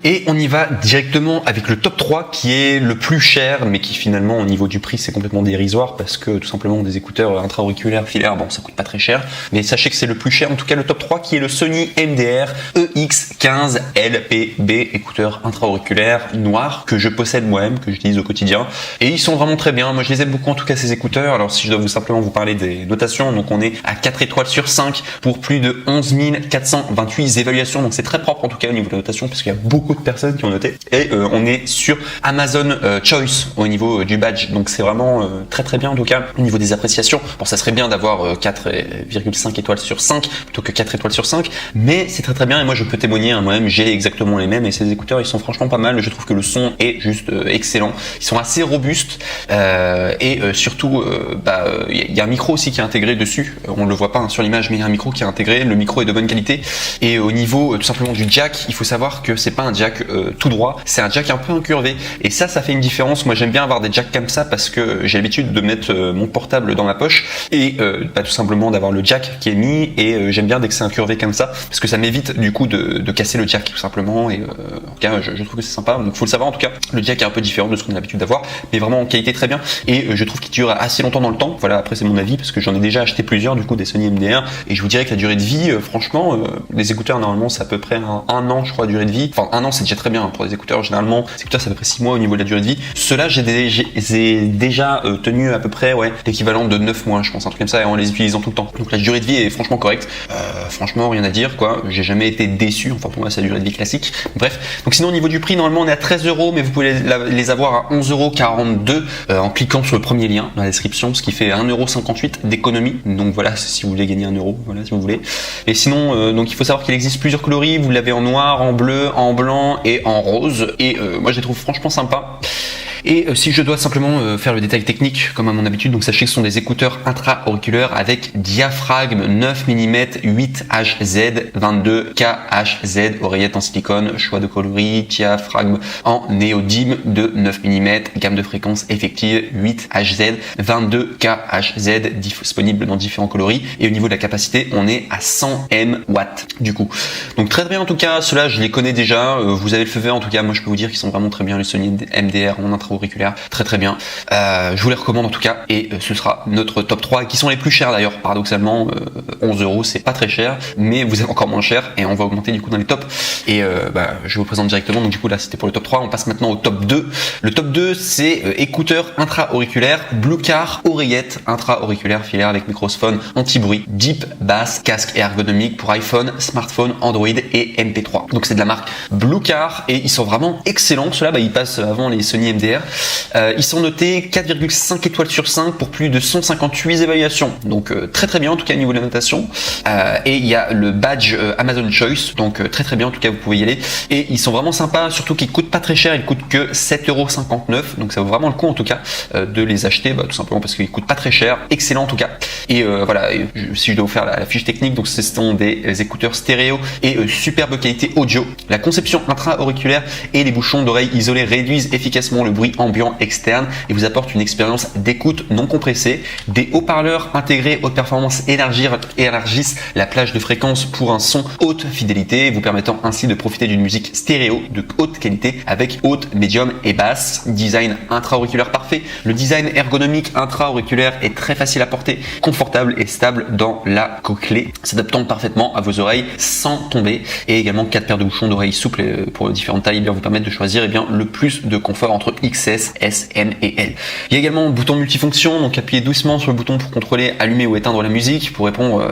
Et on y va directement avec le top 3 qui est le plus cher, mais qui finalement au niveau du prix c'est complètement dérisoire parce que tout simplement des écouteurs intra-auriculaires filaires, bon ça coûte pas très cher, mais sachez que c'est le plus cher, en tout cas le top 3 qui est le Sony MDR EX15 LPB, écouteurs intra-auriculaires noirs que je possède moi-même, que j'utilise au quotidien, et ils sont vraiment très bien, moi je les aime beaucoup en tout cas ces écouteurs. Alors si je dois simplement vous parler des notations, donc on est à 4 étoiles sur 5 pour plus de 11 428 évaluations, donc c'est très propre en tout cas au niveau de la notation parce qu'il y a beaucoup de personnes qui ont noté, et on est sur Amazon Choice au niveau du badge, donc c'est vraiment très très bien en tout cas au niveau des appréciations. Bon, ça serait bien d'avoir 4,5 étoiles sur 5 plutôt que 4 étoiles sur 5, mais c'est très très bien, et moi je peux témoigner, hein, moi-même j'ai exactement les mêmes, et ces écouteurs ils sont franchement pas mal. Je trouve que le son est juste excellent, ils sont assez robustes, et surtout y a un micro aussi qui est intégré dessus, on le voit pas sur l'image, mais il y a un micro qui est intégré, le micro est de bonne qualité, et au niveau tout simplement du jack, il faut savoir que c'est pas un jack tout droit, c'est un jack un peu incurvé, et ça fait une différence. Moi j'aime bien avoir des jacks comme ça parce que j'ai l'habitude de mettre mon portable dans ma poche, et tout simplement d'avoir le jack qui est mis, et j'aime bien dès que c'est incurvé comme ça parce que ça m'évite du coup de casser le jack tout simplement, et en tout cas je trouve que c'est sympa. Donc faut le savoir, en tout cas le jack est un peu différent de ce qu'on a l'habitude d'avoir, mais vraiment en qualité très bien, et je trouve qu'il dure assez longtemps dans le temps. Voilà, après c'est mon avis parce que j'en ai déjà acheté plusieurs du coup des Sony MDR, et je vous dirais que la durée de vie franchement les écouteurs normalement c'est à peu près un an je crois, durée de vie, enfin un an c'est déjà très bien pour les écouteurs. Généralement les écouteurs c'est à peu près 6 mois au niveau de la durée de vie. Ceux-là j'ai déjà tenu à peu près l'équivalent de 9 mois je pense, un truc comme ça, et en les utilisant tout le temps, donc la durée de vie est franchement correcte, franchement rien à dire quoi, j'ai jamais été déçu, enfin pour moi c'est la durée de vie classique. Bref, donc sinon au niveau du prix normalement on est à 13€, mais vous pouvez les avoir à 11,42€ en cliquant sur le premier lien dans la description, ce qui fait 1,58€ d'économie, donc voilà, si vous voulez gagner 1€, voilà, si vous voulez. Et sinon donc il faut savoir qu'il existe plusieurs coloris, vous l'avez en noir, en bleu, en blanc et en rose, et moi je les trouve franchement sympas. Et si je dois simplement faire le détail technique comme à mon habitude, donc sachez que ce sont des écouteurs intra-auriculaires avec diaphragme 9 mm 8HZ 22KHZ, oreillette en silicone, choix de coloris, diaphragme en néodyme de 9 mm, gamme de fréquence effective 8HZ 22KHZ, disponible dans différents coloris, et au niveau de la capacité on est à 100 MW du coup. Donc très bien en tout cas, ceux-là je les connais déjà, vous avez le feu vert en tout cas, moi je peux vous dire qu'ils sont vraiment très bien, les Sony MDR en intra-auriculaire, très très bien. Je vous les recommande en tout cas, et ce sera notre top 3 qui sont les plus chers d'ailleurs, paradoxalement 11€, c'est pas très cher, mais vous êtes encore moins cher, et on va augmenter du coup dans les tops, et je vous présente directement. Donc du coup là c'était pour le top 3, on passe maintenant au top 2. Le top 2 c'est écouteurs intra-auriculaires Bluecar, oreillette intra-auriculaire filaire avec microphone anti-bruit, deep bass, casque ergonomique pour iPhone, smartphone, Android et MP3. Donc c'est de la marque Bluecar, et ils sont vraiment excellents. Ceux-là ils passent avant les Sony MDR. Ils sont notés 4,5 étoiles sur 5 pour plus de 158 évaluations, donc très très bien en tout cas au niveau de la notation, et il y a le badge Amazon Choice, donc très très bien en tout cas, vous pouvez y aller, et ils sont vraiment sympas, surtout qu'ils coûtent pas très cher, ils coûtent que 7,59€, donc ça vaut vraiment le coup en tout cas de les acheter, tout simplement parce qu'ils coûtent pas très cher, excellent en tout cas. Et voilà, si je dois vous faire la fiche technique, donc ce sont des écouteurs stéréo et superbe qualité audio. La conception intra-auriculaire et les bouchons d'oreilles isolés réduisent efficacement le bruit ambiant externe et vous apportent une expérience d'écoute non compressée. Des haut-parleurs intégrés haute performance élargissent la plage de fréquences pour un son haute fidélité, vous permettant ainsi de profiter d'une musique stéréo de haute qualité avec haute, médium et basse. Design intra-auriculaire parfait. Le design ergonomique intra-auriculaire est très facile à porter, confortable et stable dans la cochlée, s'adaptant parfaitement à vos oreilles sans tomber. Et également 4 paires de bouchons d'oreilles souples pour différentes tailles vous permettent de choisir le plus de confort entre XS, S, M et L. Il y a également un bouton multifonction, donc appuyez doucement sur le bouton pour contrôler, allumer ou éteindre la musique, pour répondre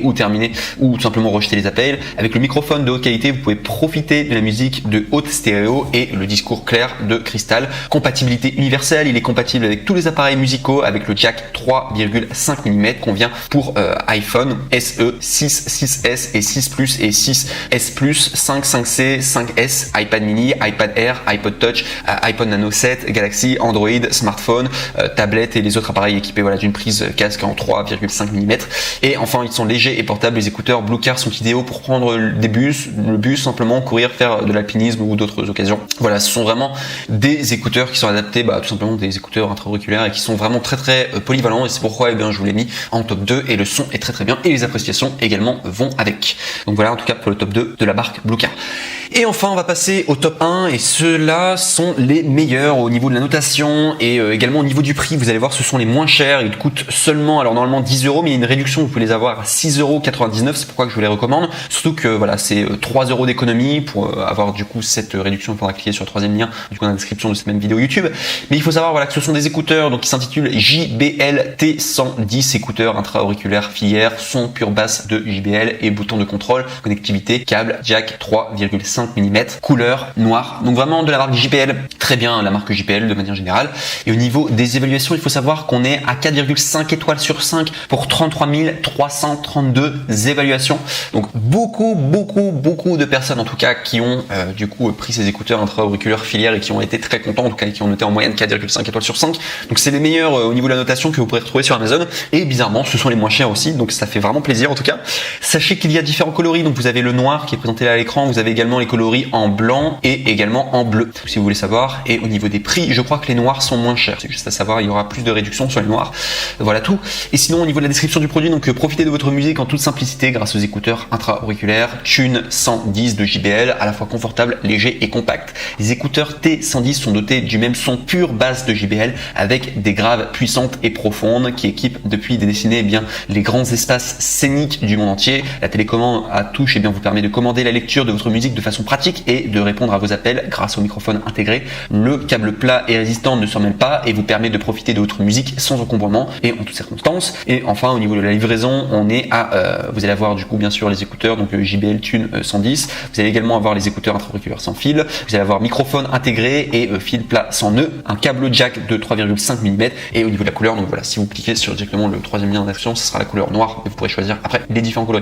ou terminer, ou tout simplement rejeter les appels. Avec le microphone de haute qualité, vous pouvez profiter de la musique de haute stéréo et le discours clair de cristal. Compatibilité universelle, il est compatible avec tous les appareils musicaux avec le jack 3,5 mm qu'on vient pour iPhone SE, 6, 6S et 6 Plus et 6S Plus, 5, 5C, 5S, iPad mini, iPad Air, iPod Touch, iPod Nano 7, Galaxy, Android, smartphone, tablette et les autres appareils équipés d'une prise casque en 3,5 mm. Et enfin ils sont légers et portables, les écouteurs Bluecar sont idéaux pour prendre le bus simplement, courir, faire de l'alpinisme ou d'autres occasions. Voilà, ce sont vraiment des écouteurs qui sont adaptés tout simplement des écouteurs intra-auriculaires et qui sont vraiment très très polyvalents, et c'est pourquoi je vous l'ai mis en top 2 et le son est très très bien et les appréciations également vont avec. Donc voilà en tout cas pour le top 2 de la marque Bluecar. Et enfin, on va passer au top 1 et ceux-là sont les meilleurs au niveau de la notation et également au niveau du prix. Vous allez voir, ce sont les moins chers. Ils coûtent seulement, alors normalement 10 €, mais il y a une réduction. Vous pouvez les avoir à 6,99 €. C'est pourquoi que je vous les recommande. Surtout que voilà, c'est 3 € d'économie. Pour avoir du coup cette réduction, il faudra cliquer sur le troisième lien du coup dans la description de cette même vidéo YouTube. Mais il faut savoir voilà que ce sont des écouteurs donc qui s'intitulent JBL T110, écouteurs intra-auriculaires filière, son pure basse de JBL et bouton de contrôle, connectivité, câble, jack 3,5 mm, couleur noire. Donc vraiment de la marque JBL, très bien la marque JBL de manière générale. Et au niveau des évaluations, il faut savoir qu'on est à 4,5 étoiles sur 5 pour 33 332 évaluations. Donc beaucoup de personnes en tout cas qui ont du coup pris ces écouteurs intra-auriculaires filière et qui ont été très contents, en tout cas qui ont noté en moyenne 4,5 étoiles sur 5. Donc c'est les meilleurs au niveau de la notation que vous pourrez retrouver sur Amazon. Et bizarrement, ce sont les moins chers aussi, donc ça fait vraiment plaisir en tout cas. Sachez qu'il y a différents coloris, donc vous avez le noir qui est présenté là à l'écran, vous avez également les coloris en blanc et également en bleu, si vous voulez savoir. Et au niveau des prix, je crois que les noirs sont moins chers, c'est juste à savoir, il y aura plus de réduction sur les noirs. Voilà tout. Et sinon au niveau de la description du produit, donc profitez de votre musique en toute simplicité grâce aux écouteurs intra-auriculaires Tune 110 de JBL, à la fois confortable, léger et compact. Les écouteurs T110 sont dotés du même son pure basse de JBL avec des graves puissantes et profondes qui équipent depuis des décennies eh bien les grands espaces scéniques du monde entier. La télécommande à touche eh bien vous permet de commander la lecture de votre musique de façon pratique et de répondre à vos appels grâce au microphone intégré. Le câble plat et résistant ne s'emmêle pas et vous permet de profiter de votre musique sans encombrement et en toutes circonstances. Et enfin au niveau de la livraison, on est à vous allez avoir du coup bien sûr les écouteurs donc JBL Tune 110. Vous allez également avoir les écouteurs intra-auriculaires sans fil. Vous allez avoir microphone intégré et fil plat sans nœud, un câble jack de 3,5 mm et au niveau de la couleur, donc voilà, si vous cliquez sur directement le troisième lien d'action, ce sera la couleur noire et vous pourrez choisir après les différents coloris.